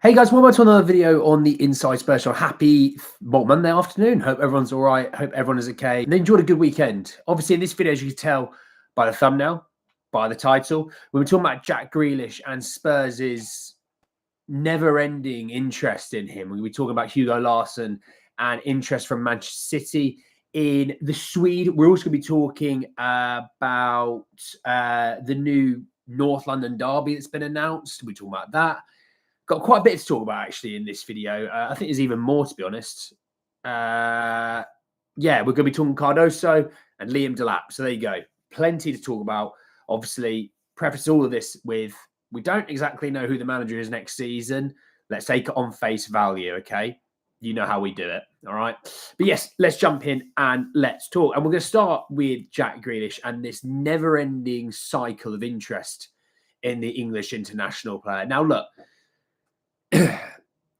Hey guys, welcome back to another video on the Inside Spurs Show. Happy Monday afternoon. Hope everyone's all right. Hope everyone is okay. And enjoyed a good weekend. Obviously, in this video, as you can tell by the thumbnail, by the title, we were talking about Jack Grealish and Spurs' never-ending interest in him. We were talking about Hugo Larsson and interest from Manchester City in the Swede. We're also going to be talking about the new North London derby that's been announced. We're talking about that. Got quite a bit to talk about actually in this video. I think there's even more, to be honest. Yeah, we're going to be talking Cardoso and Liam Delap. So there you go. Plenty to talk about. Obviously, preface all of this with we don't exactly know who the manager is next season. Let's take it on face value, okay? You know how we do it, all right? But yes, let's jump in and let's talk. And we're going to start with Jack Grealish and this never-ending cycle of interest in the English international player. Now, look,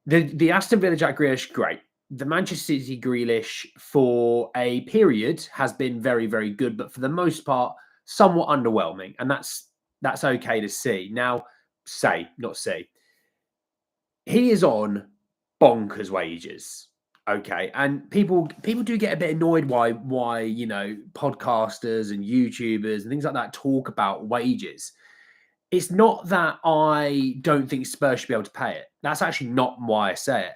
the Aston Villa Jack Grealish, great. The Manchester City Grealish for a period has been very, very good, but for the most part, somewhat underwhelming. And that's okay to see. Now, not see. He is on bonkers wages. Okay. And people do get a bit annoyed why, you know, podcasters and YouTubers and things like that talk about wages. It's not that I don't think Spurs should be able to pay it. That's actually not why I say it.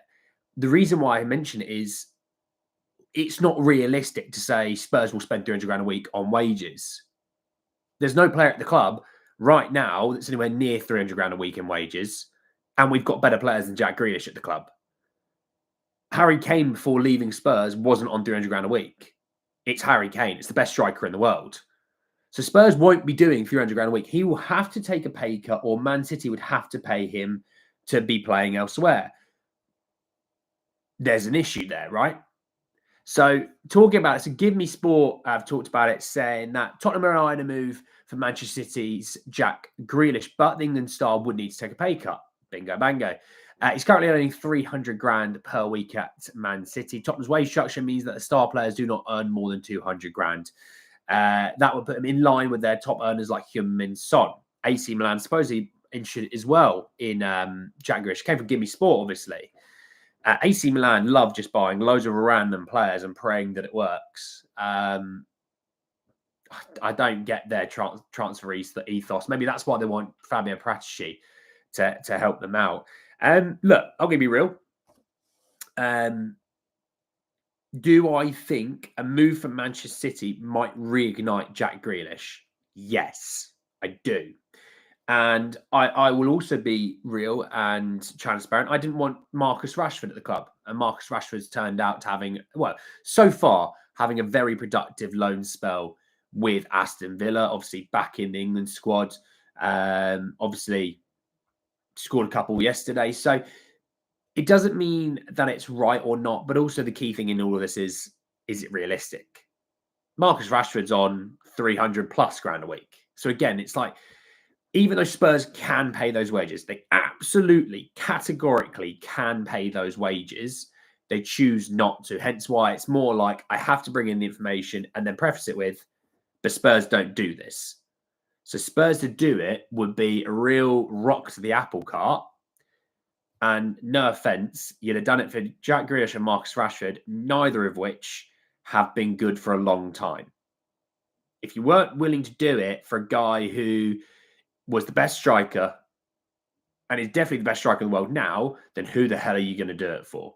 The reason why I mention it is it's not realistic to say Spurs will spend 300 grand a week on wages. There's no player at the club right now that's anywhere near 300 grand a week in wages, and we've got better players than Jack Grealish at the club. Harry Kane, before leaving Spurs, wasn't on 300 grand a week. It's Harry Kane. It's the best striker in the world. So Spurs won't be doing 300 grand a week. He will have to take a pay cut, or Man City would have to pay him to be playing elsewhere. There's an issue there, right? So talking about it, so Give Me Sport, I've talked about it, saying that Tottenham are eyeing a move for Manchester City's Jack Grealish, but the England star would need to take a pay cut. Bingo, bango. He's currently earning 300 grand per week at Man City. Tottenham's wage structure means that the star players do not earn more than 200 grand. That would put him in line with their top earners like Heung-Min Son. AC Milan supposedly interested as well in Jack Grealish. Came from Give Me Sport, obviously. AC Milan love just buying loads of random players and praying that it works. I don't get their transfer ethos. Maybe that's why they want Fabio Paratici to help them out. Look, I'm going to be real. Do I think a move from Manchester City might reignite Jack Grealish? Yes, I do. And I will also be real and transparent. I didn't want Marcus Rashford at the club. And Marcus Rashford's turned out to having a very productive loan spell with Aston Villa, obviously back in the England squad. Obviously scored a couple yesterday. So it doesn't mean that it's right or not, but also the key thing in all of this is it realistic? Marcus Rashford's on 300 plus grand a week. So again, it's like, even though Spurs can pay those wages, they absolutely, categorically can pay those wages, they choose not to. Hence why it's more like, I have to bring in the information and then preface it with, but Spurs don't do this. So Spurs to do it would be a real rock to the apple cart. And no offense, you'd have done it for Jack Grealish and Marcus Rashford, neither of which have been good for a long time. If you weren't willing to do it for a guy who was the best striker and is definitely the best striker in the world now, then who the hell are you going to do it for?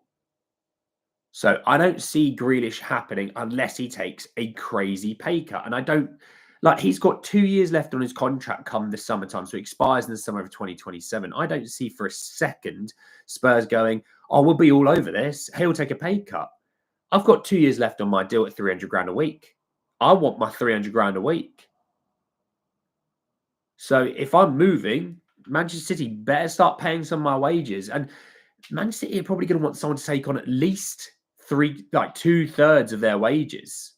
So I don't see Grealish happening unless he takes a crazy pay cut. And I don't, like, he's got 2 years left on his contract come this summertime, so it expires in the summer of 2027. I don't see for a second Spurs going, oh, we'll be all over this. He'll take a pay cut. I've got 2 years left on my deal at 300 grand a week. I want my 300 grand a week. So if I'm moving, Manchester City better start paying some of my wages. And Manchester City are probably going to want someone to take on at least 2/3 of their wages.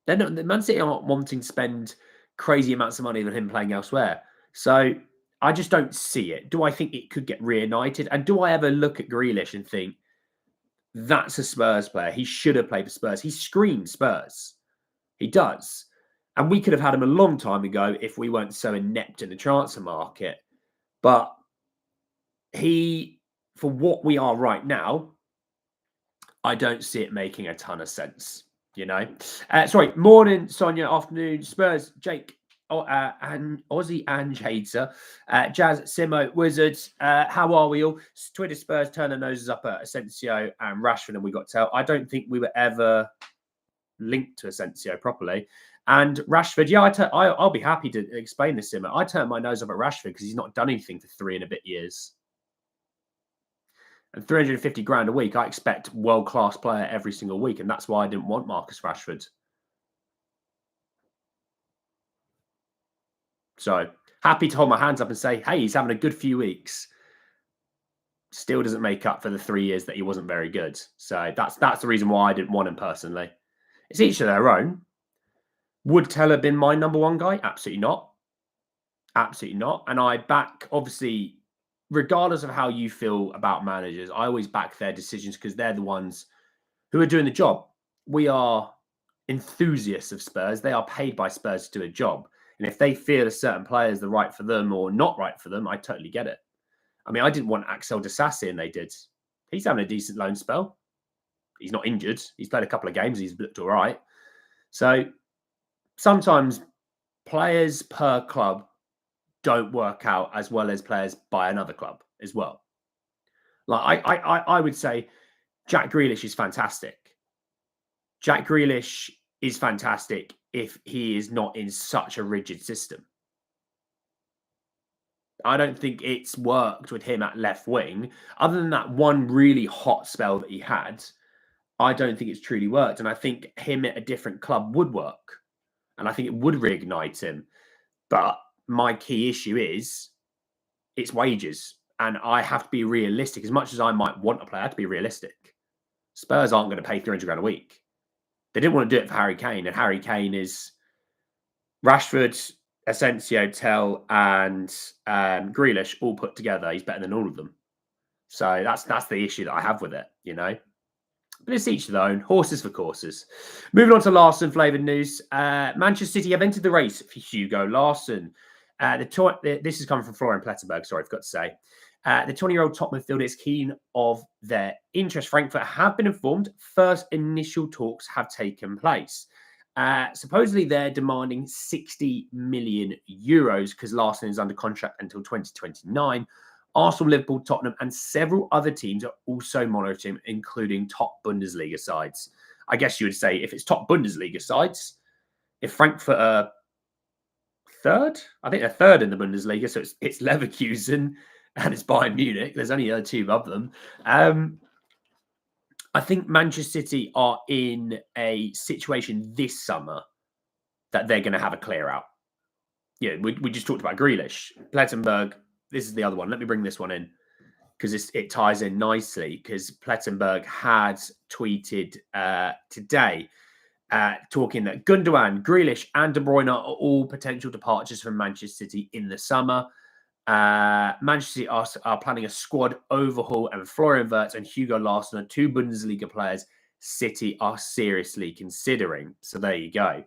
They're not, the Man City aren't wanting to spend crazy amounts of money on him playing elsewhere. So I just don't see it. Do I think it could get reunited? And do I ever look at Grealish and think, that's a Spurs player? He should have played for Spurs. He screams Spurs. He does. And we could have had him a long time ago if we weren't so inept in the transfer market. But for what we are right now, I don't see it making a ton of sense, you know. Sorry, morning, Sonia, afternoon, Spurs, Jake, and Aussie Ange hater, Jazz, Simo, Wizards. How are we all? Twitter Spurs turn their noses up at Asensio and Rashford, and we got to tell. I don't think we were ever linked to Asensio properly. And Rashford, yeah, I'll be happy to explain this, Simo. I turned my nose up at Rashford because he's not done anything for 3 and a bit years. And 350 grand a week, I expect world-class player every single week. And that's why I didn't want Marcus Rashford. So happy to hold my hands up and say, hey, he's having a good few weeks. Still doesn't make up for the 3 years that he wasn't very good. So that's the reason why I didn't want him personally. It's each of their own. Would Teller been my number one guy? Absolutely not. Absolutely not. And I back, obviously, regardless of how you feel about managers, I always back their decisions because they're the ones who are doing the job. We are enthusiasts of Spurs. They are paid by Spurs to do a job. And if they feel a certain player is the right for them or not right for them, I totally get it. I mean, I didn't want Axel Disasi, and they did. He's having a decent loan spell. He's not injured. He's played a couple of games. He's looked all right. So sometimes players per club don't work out as well as players by another club as well. Like I would say Jack Grealish is fantastic. Jack Grealish is fantastic if he is not in such a rigid system. I don't think it's worked with him at left wing. Other than that one really hot spell that he had, I don't think it's truly worked. And I think him at a different club would work. And I think it would reignite him. But my key issue is it's wages. And I have to be realistic. As much as I might want a player, I have to be realistic. Spurs aren't going to pay 300 grand a week. They didn't want to do it for Harry Kane. And Harry Kane is Rashford, Asensio, Tell, and Grealish all put together. He's better than all of them. So that's the issue that I have with it, you know. But it's each their own. Horses for courses. Moving on to Larsson flavoured news. Manchester City have entered the race for Hugo Larsson. This is coming from Florian Plettenberg, sorry, I forgot to say. The 20-year-old top midfielder is keen of their interest. Frankfurt have been informed first initial talks have taken place. Supposedly, they're demanding 60 million euros because Larsson is under contract until 2029. Arsenal, Liverpool, Tottenham, and several other teams are also monitoring him, including top Bundesliga sides. I guess you would say if it's top Bundesliga sides, if Frankfurt are third, I think they're third in the Bundesliga, so it's Leverkusen and it's Bayern Munich. There's only two of them. I think Manchester City are in a situation this summer that they're going to have a clear out. Yeah, we just talked about Grealish. Plettenberg, this is the other one. Let me bring this one in because it ties in nicely because Plettenberg had tweeted today talking that Gundogan, Grealish and De Bruyne are all potential departures from Manchester City in the summer. Manchester City are planning a squad overhaul and Florian Wirtz and Hugo Larsson are 2 Bundesliga players City are seriously considering. So there you go.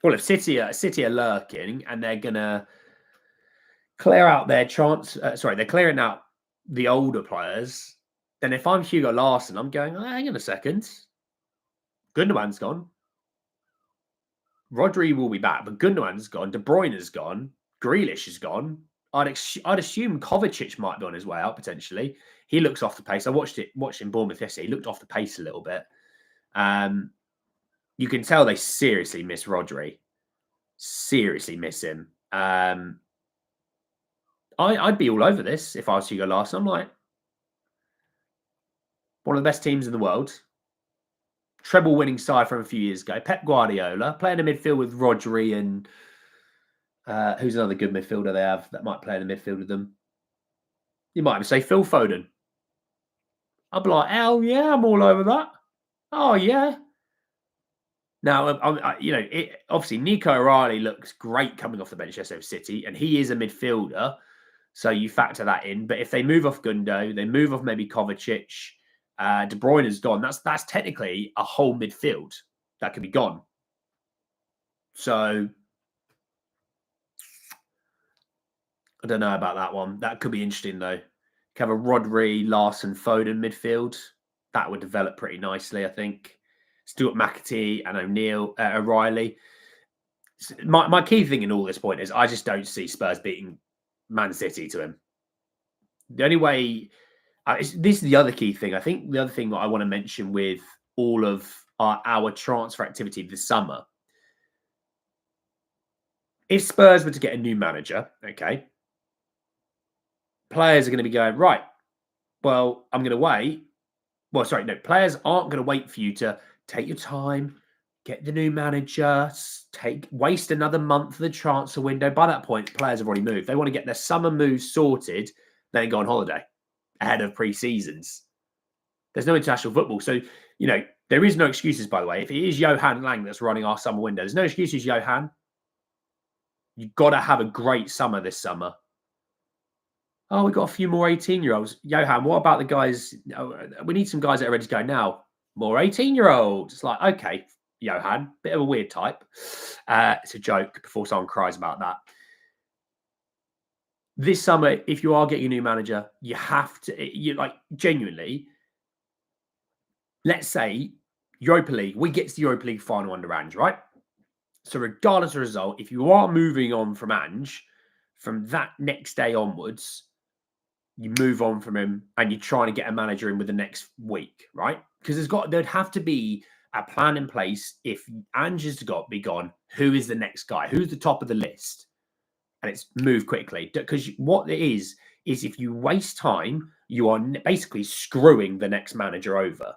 Well, if City are lurking and they're going to clear out their chance, they're clearing out the older players, then if I'm Hugo Larsson, I'm going, hang on a second. Gundogan's gone. Rodri will be back, but Gundogan's gone. De Bruyne is gone. Grealish is gone. I'd assume Kovacic might be on his way out, potentially. He looks off the pace. I watched him Bournemouth yesterday. He looked off the pace a little bit. You can tell they seriously miss Rodri. Seriously miss him. I'd be all over this if I was Hugo Larsson. I'm like, one of the best teams in the world. Treble winning side from a few years ago. Pep Guardiola playing in midfield with Rodri and who's another good midfielder they have that might play in the midfield with them? You might even say Phil Foden. I'd be like, hell yeah, I'm all over that. Oh yeah. Now, obviously Nico O'Reilly looks great coming off the bench yesterday for City, and he is a midfielder, so you factor that in. But if they move off Gundo, they move off maybe Kovacic, De Bruyne is gone. That's technically a whole midfield that could be gone. So I don't know about that one. That could be interesting though. Have a Rodri, Larsson, Foden midfield. That would develop pretty nicely, I think. Stuart McAtee and O'Reilly. My key thing in all this point is I just don't see Spurs beating Man City to him. The only way, this is the other key thing. I think the other thing that I want to mention with all of our transfer activity this summer, if Spurs were to get a new manager, okay, players are going to be going, right, well, I'm going to wait. Well, sorry, no, players aren't going to wait for you to take your time, get the new manager, waste another month of the transfer window. By that point, players have already moved. They want to get their summer moves sorted, then go on holiday ahead of pre-seasons. There's no international football. So, there is no excuses, by the way. If it is Johan Lang that's running our summer window, there's no excuses, Johan. You've got to have a great summer this summer. Oh, we've got a few more 18-year-olds. Johan, what about the guys? We need some guys that are ready to go now. More 18-year-olds. It's like, okay, Johan, bit of a weird type. It's a joke before someone cries about that. This summer, if you are getting a new manager, you have to, genuinely, let's say Europa League, we get to the Europa League final under Ange, right? So regardless of the result, if you are moving on from Ange, from that next day onwards, you move on from him and you're trying to get a manager in with the next week, right? Because there'd have to be a plan in place. If Ange has be gone, who is the next guy? Who's the top of the list? And it's move quickly. Because what it is if you waste time, you are basically screwing the next manager over.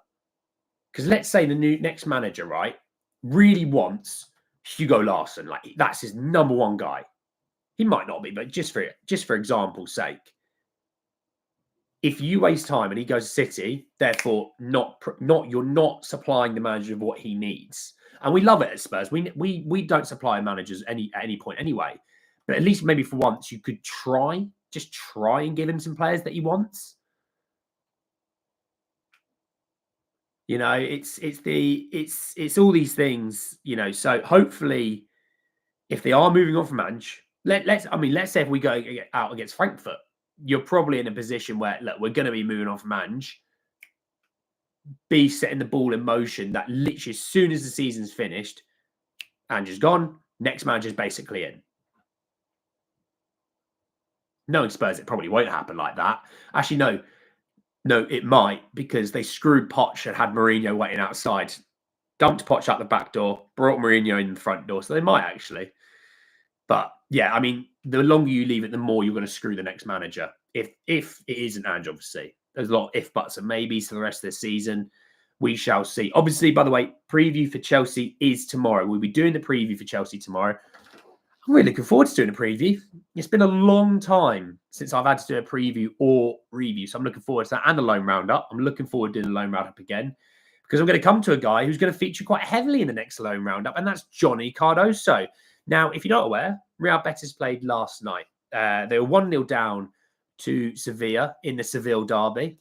Because let's say the next manager, right, really wants Hugo Larsson. Like, that's his number one guy. He might not be, but just for example's sake, if you waste time and he goes to City, therefore you're not supplying the manager of what he needs. And we love it at Spurs. We don't supply managers at any point anyway. But at least maybe for once you could just try and give him some players that he wants. It's all these things, so hopefully if they are moving on from Ange, let's say if we go out against Frankfurt, you're probably in a position where, look, we're going to be moving on from Ange, be setting the ball in motion that literally as soon as the season's finished, Ange is gone, next manager's basically in. Knowing Spurs, it probably won't happen like that. Actually, no, it might, because they screwed Poch and had Mourinho waiting outside. Dumped Poch out the back door, brought Mourinho in the front door, so they might actually. But yeah, the longer you leave it, the more you're going to screw the next manager. If it isn't Ange, obviously. There's a lot of if, buts, and maybes for the rest of the season. We shall see. Obviously, by the way, preview for Chelsea is tomorrow. We'll be doing the preview for Chelsea tomorrow. I'm really looking forward to doing a preview. It's been a long time since I've had to do a preview or review, so I'm looking forward to that, and the loan roundup. I'm looking forward to doing the loan roundup again, because I'm going to come to a guy who's going to feature quite heavily in the next loan roundup, and that's Johnny Cardoso. Now, if you're not aware, Real Betis played last night. They were 1-0 down to Sevilla in the Seville derby.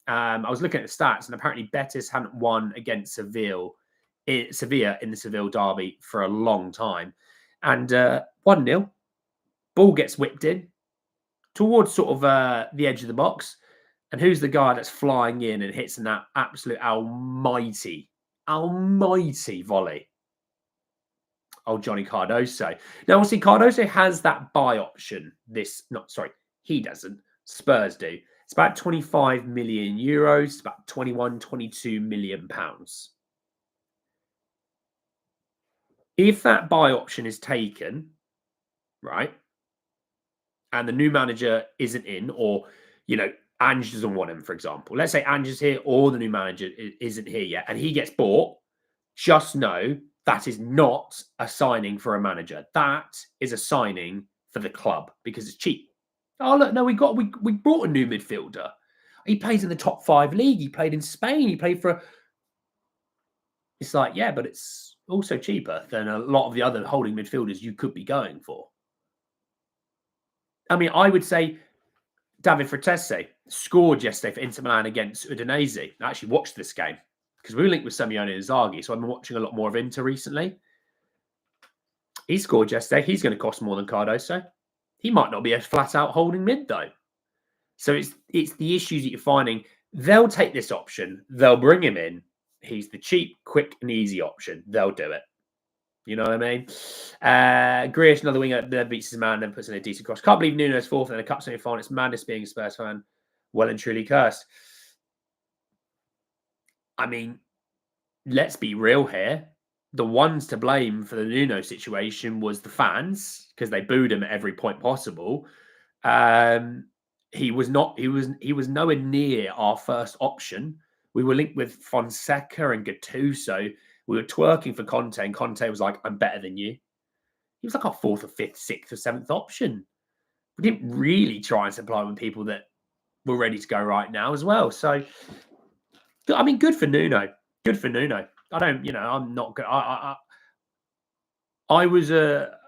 I was looking at the stats, and apparently Betis hadn't won against Sevilla in the Seville derby for a long time. And 1-0, ball gets whipped in towards sort of the edge of the box. And who's the guy that's flying in and hits that absolute almighty volley? Oh, Johnny Cardoso. Now, obviously, Cardoso has that buy option. He doesn't. Spurs do. It's about 25 million euros, about 22 million pounds. If that buy option is taken, right, and the new manager isn't in, or, Ange doesn't want him, for example. Let's say Ange is here or the new manager isn't here yet, and he gets bought, just know that is not a signing for a manager. That is a signing for the club because it's cheap. Oh, look, no, we brought a new midfielder. He plays in the top 5 league. He played in Spain. He played for... It's like, yeah, but it's also cheaper than a lot of the other holding midfielders you could be going for. I would say David Fratese scored yesterday for Inter Milan against Udinese. I actually watched this game because we were linked with Simeone Inzaghi, so I've been watching a lot more of Inter recently. He scored yesterday. He's going to cost more than Cardoso. He might not be a flat out holding mid though. So it's the issues that you're finding. They'll take this option. They'll bring him in. He's the cheap, quick, and easy option. They'll do it. You know what I mean? Grealish, another winger, then beats his man, then puts in a decent cross. Can't believe Nuno's fourth in the cup semi-final. It's madness being a Spurs fan. Well and truly cursed. I mean, let's be real here. The ones to blame for the Nuno situation was the fans because they booed him at every point possible. He was nowhere near our first option. We were linked with Fonseca and Gattuso. We were twerking for Conte, and Conte was like, "I'm better than you." He was like our fourth or fifth, sixth or seventh option. We didn't really try and supply with people that were ready to go right now as well. So, I mean, good for Nuno. Good for Nuno. I don't, I'm not good. I was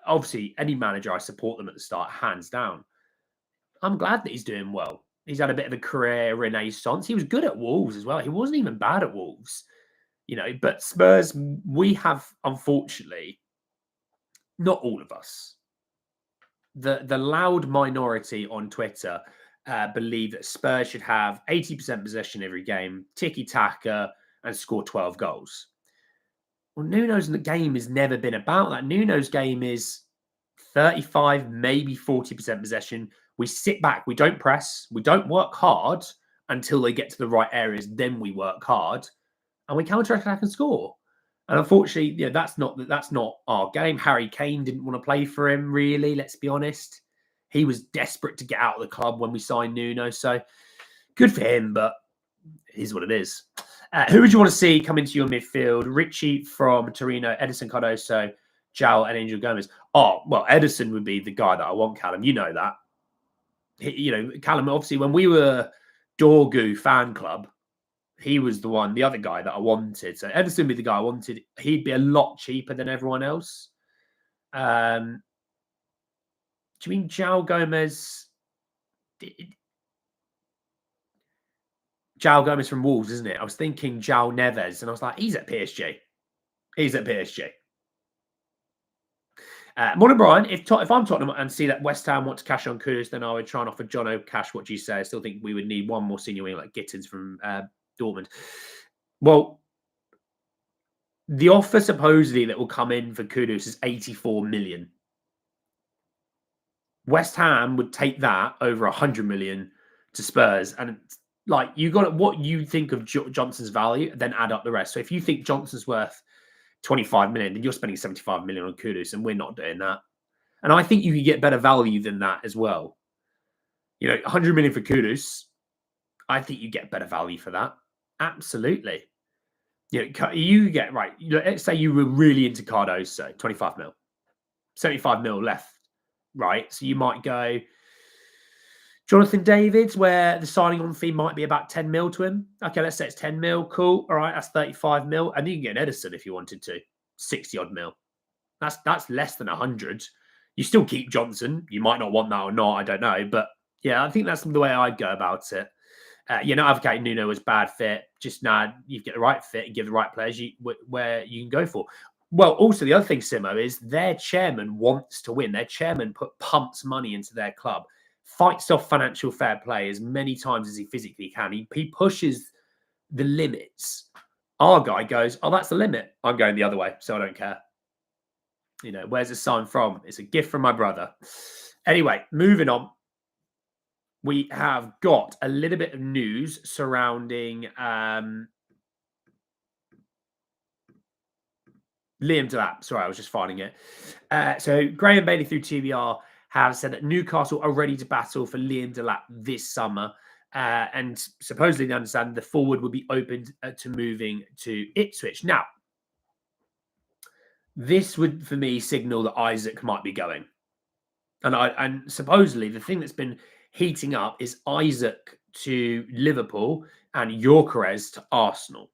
obviously any manager. I support them at the start, hands down. I'm glad that he's doing well. He's had a bit of a career renaissance. He was good at Wolves as well. He wasn't even bad at Wolves, But Spurs, we have unfortunately, not all of us, the loud minority on Twitter believe that Spurs should have 80% possession every game, tiki-taka, and score 12 goals. Well, Nuno's game has never been about that. Nuno's game is 35, maybe 40% possession. We sit back, we don't press, we don't work hard until they get to the right areas. Then we work hard and we counter-attack and score. And unfortunately, that's not our game. Harry Kane didn't want to play for him, really, let's be honest. He was desperate to get out of the club when we signed Nuno. So good for him, but it is what it is. Who would you want to see come into your midfield? Richie from Torino, Edison Cardoso, João, and Angel Gomez. Oh, well, Edison would be the guy that I want, Callum. You know that. Callum, obviously, when we were Dorgu fan club, he was the other guy that I wanted. So Edison would be the guy I wanted. He'd be a lot cheaper than everyone else. Do you mean João Gomez? João Gomez from Wolves, isn't it? I was thinking João Neves, and I was like, he's at PSG. He's at PSG. Morning, Brian. If I'm Tottenham and see that West Ham want to cash on Kudus, then I would try and offer Jono cash. What do you say? I still think we would need one more senior winger like Gittins from Dortmund. Well, the offer supposedly that will come in for Kudus is 84 million. West Ham would take that over 100 million to Spurs. And you got what you think of Johnson's value, then add up the rest. So if you think Johnson's worth 25 million, then you're spending 75 million on Kudus, and we're not doing that. And I think you could get better value than that as well. 100 million for Kudus, I think you get better value for that. Absolutely. You get, right, let's say you were really into Cardoso, 25 mil. 75 mil left, right? So you might go Jonathan Davids, where the signing on fee might be about 10 mil to him. Okay, let's say it's 10 mil. Cool. All right, that's 35 mil. And you can get an Edison if you wanted to. 60 odd mil. That's less than 100. You still keep Johnson. You might not want that or not. I don't know. But yeah, I think that's the way I'd go about it. You're not advocating Nuno as bad fit. Just you get the right fit and give the right players where you can go for. Well, also the other thing, Simo, is their chairman wants to win. Their chairman pumps money into their club, fights off financial fair play as many times as he physically can. He pushes the limits. Our guy goes, oh, that's the limit. I'm going the other way, so I don't care. Where's the sign from? It's a gift from my brother. Anyway, moving on. We have got a little bit of news surrounding Liam Delap. Sorry, I was just finding it. So Graham Bailey through TBR have said that Newcastle are ready to battle for Liam Delap this summer. And supposedly they understand the forward would be open to moving to Ipswich. Now, this would, for me, signal that Isaac might be going. And supposedly the thing that's been heating up is Isaac to Liverpool and Gyökeres to Arsenal.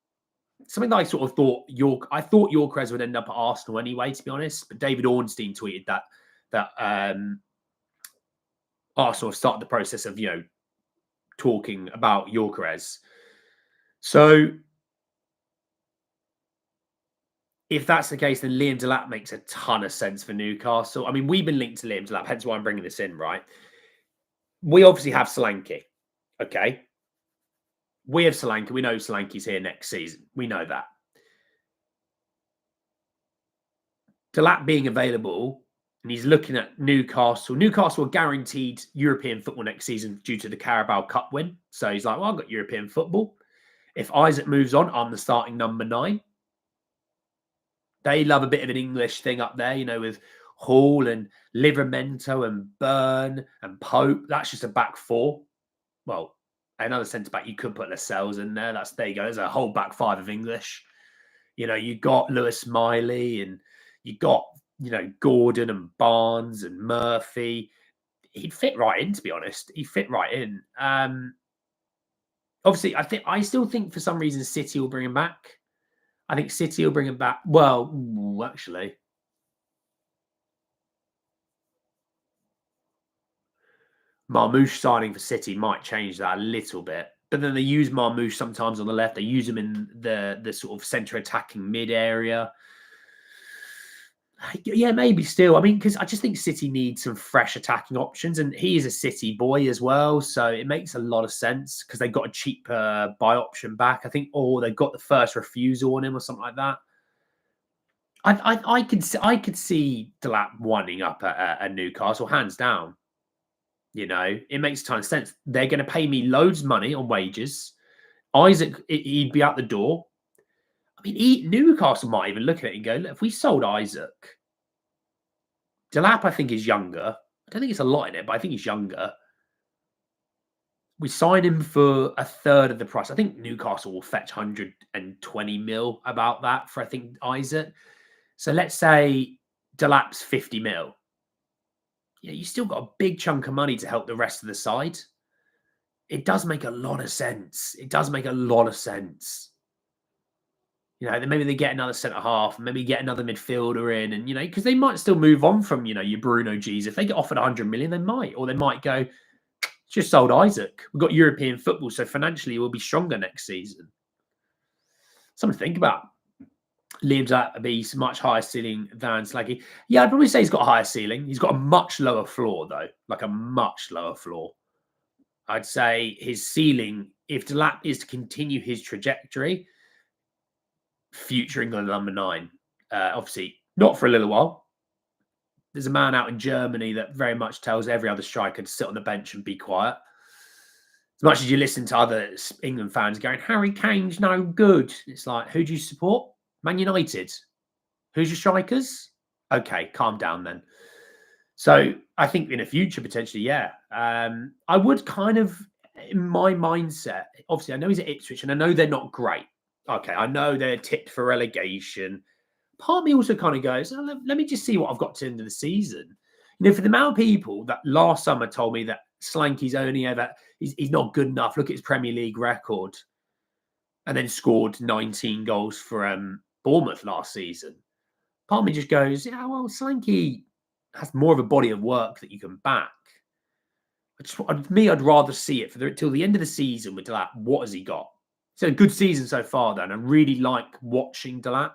Something that I sort of thought Gyökeres would end up at Arsenal anyway, to be honest. But David Ornstein tweeted that Arsenal have started the process of talking about Gyökeres. So if that's the case, then Liam Delap makes a ton of sense for Newcastle. I mean, we've been linked to Liam Delap, hence why I'm bringing this in, right? We obviously have Solanke, okay? We have Solanke. We know Solanke's here next season. We know that. Delap being available, and he's looking at Newcastle. Newcastle are guaranteed European football next season due to the Carabao Cup win. So he's like, well, I've got European football. If Isaac moves on, I'm the starting number 9. They love a bit of an English thing up there, with Hall and Livramento and Byrne and Pope. That's just a back 4. Well, another centre back, you could put Lascelles in there. There you go. There's a whole back 5 of English. You got Lewis Miley and you got, Gordon and Barnes and Murphy. He'd fit right in, to be honest. He'd fit right in. Obviously, I still think for some reason City will bring him back. I think City will bring him back. Well, actually, Marmoush signing for City might change that a little bit. But then they use Marmoush sometimes on the left. They use him in the sort of centre attacking mid area. Yeah, maybe still. I mean, because I just think City needs some fresh attacking options, and he is a City boy as well, so it makes a lot of sense because they got a cheap buy option back, I think, or they got the first refusal on him or something like that. I could see Delap winding up at Newcastle, hands down. It makes a ton of sense. They're going to pay me loads of money on wages. Isaac, he'd be out the door. I mean, Newcastle might even look at it and go, look, if we sold Isaac, Delap, I think, is younger. I don't think it's a lot in it, but I think he's younger. We sign him for a third of the price. I think Newcastle will fetch 120 mil about that for, I think, Isaac. So let's say Delap's 50 mil. You still got a big chunk of money to help the rest of the side. It does make a lot of sense. Then maybe they get another centre half, maybe get another midfielder in, and because they might still move on from your Bruno G's. If they get offered 100 million, they might, or they might go, just sold Isaac. We've got European football, so financially we'll be stronger next season. Something to think about. Liam's at a beast, much higher ceiling than Slaggy. Yeah, I'd probably say he's got a higher ceiling. He's got a much lower floor, though, like a much lower floor. I'd say his ceiling, if Delap is to continue his trajectory, future England number 9. Obviously, not for a little while. There's a man out in Germany that very much tells every other striker to sit on the bench and be quiet. As much as you listen to other England fans going, Harry Kane's no good. It's like, who do you support? Man United. Who's your strikers? Okay, calm down then. So I think in the future, potentially, yeah. I would kind of, in my mindset, obviously, I know he's at Ipswich and I know they're not great. Okay, I know they're tipped for relegation. Part of me also kind of goes, let me just see what I've got to the end of the season. For the amount of people that last summer told me that Slanky's only ever, he's not good enough, look at his Premier League record, and then scored 19 goals for Bournemouth last season. Part of me just goes, yeah, well, Slanky has more of a body of work that you can back. I'd rather see it till the end of the season with Delap. What has he got? It's a good season so far, though, and I really like watching Delap.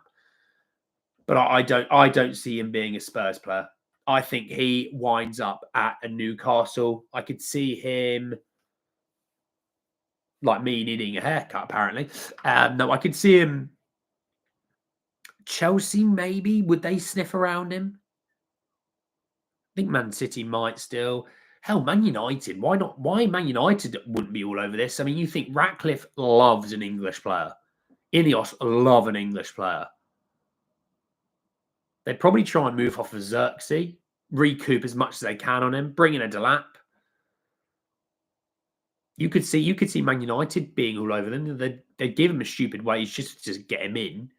But I don't see him being a Spurs player. I think he winds up at a Newcastle. I could see him, like me, needing a haircut, apparently. No, I could see him. Chelsea, maybe. Would they sniff around him? I think Man City might still. Hell, Man United. Why not? Why Man United wouldn't be all over this? I mean, you think Ratcliffe loves an English player. Ineos love an English player. They'd probably try and move off of Xerxes, recoup as much as they can on him, bring in a Delap. You could see Man United being all over them. They'd give him a stupid wage just to get him in.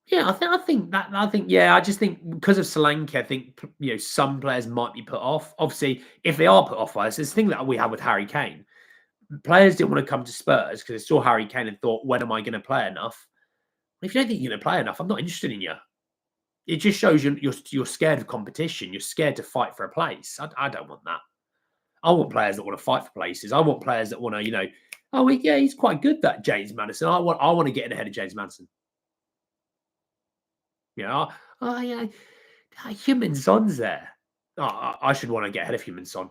Yeah, I just think because of Solanke, I think some players might be put off. Obviously, if they are put off by this, it's the thing that we have with Harry Kane. Players didn't want to come to Spurs because they saw Harry Kane and thought, when am I going to play enough? If you don't think you're going to play enough, I'm not interested in you. It just shows you're scared of competition. You're scared to fight for a place. I don't want that. I want players that want to fight for places. I want players that want to, Oh, yeah, he's quite good, that James Maddison. I want to get in ahead of James Maddison. You know, oh yeah, Heung-Min Son's there. Oh, I should want to get ahead of Heung-Min Son.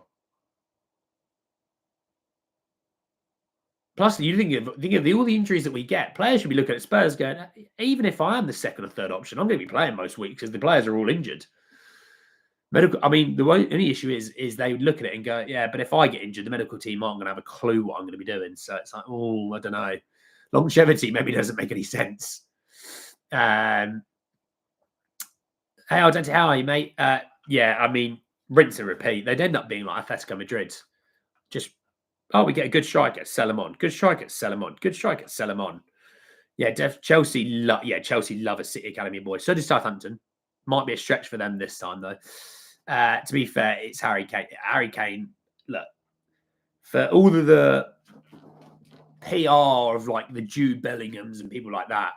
Plus, you think of all the injuries that we get. Players should be looking at Spurs going, even if I am the second or third option, I'm going to be playing most weeks because the players are all injured. Medical. I mean, the only issue is they would look at it and go, yeah, but if I get injured, the medical team aren't going to have a clue what I'm going to be doing. So it's like, oh, I don't know. Longevity maybe doesn't make any sense. Hey, Dante, how are you, mate? Yeah, I mean, rinse and repeat. They'd end up being like Atletico Madrid. Just, we get a good striker, sell him on. Good striker, sell him on. Good striker, sell him on. Yeah, Chelsea. Chelsea love a City Academy boy. So does Southampton. Might be a stretch for them this time, though. To be fair, it's Harry Kane. Harry Kane, look, for all of the PR of like the Jude Bellinghams and people like that,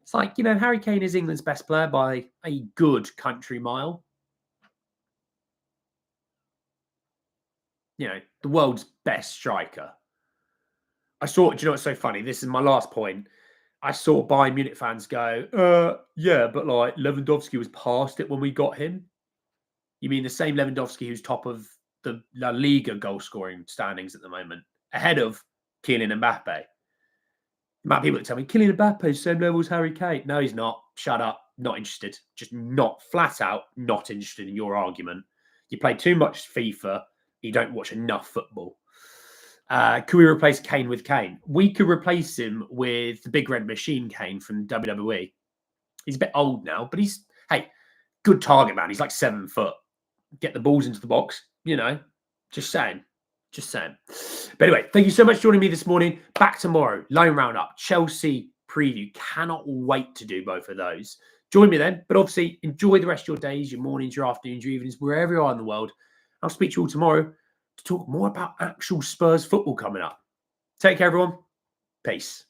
it's like, Harry Kane is England's best player by a good country mile. The world's best striker. I saw, do you know what's so funny? This is my last point. I saw Bayern Munich fans go, yeah, but like Lewandowski was past it when we got him. You mean the same Lewandowski who's top of the La Liga goal scoring standings at the moment, ahead of Kylian Mbappe? The amount of people that tell me Kylian Mbappe is same level as Harry Kane. No, he's not. Shut up. Not interested. Just not, flat out not interested in your argument. You play too much FIFA. You don't watch enough football. Could we replace Kane with Kane? We could replace him with the Big Red Machine Kane from WWE. He's a bit old now, but he's, good target man. He's like 7 foot. Get the balls into the box, just saying. But anyway, thank you so much for joining me this morning. Back tomorrow, Lone Roundup, Chelsea preview. Cannot wait to do both of those. Join me then. But obviously, enjoy the rest of your days, your mornings, your afternoons, your evenings, wherever you are in the world. I'll speak to you all tomorrow to talk more about actual Spurs football coming up. Take care, everyone. Peace.